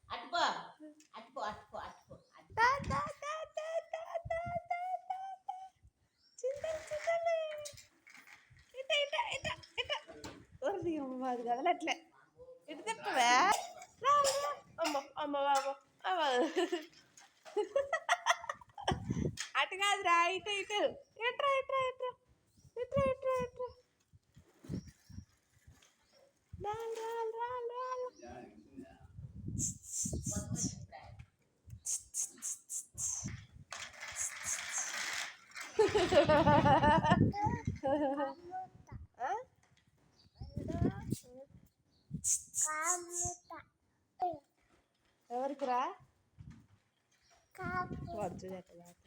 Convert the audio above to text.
అటుపో అటుపో అటుపో అటుపో అది కదలట్లే ఇటు తిప్పవే అమ్మ అమ్మ బాబు అమ్మ అటు కాదురా ఇటు ఇటు ఇట్రా ఇట్రా ఇట్రా ఇట్రా ఇట్రా ఇట్రా రాలు రాలు రాలు రాలు ఎవరికి రా వాడు చూడట్లేదు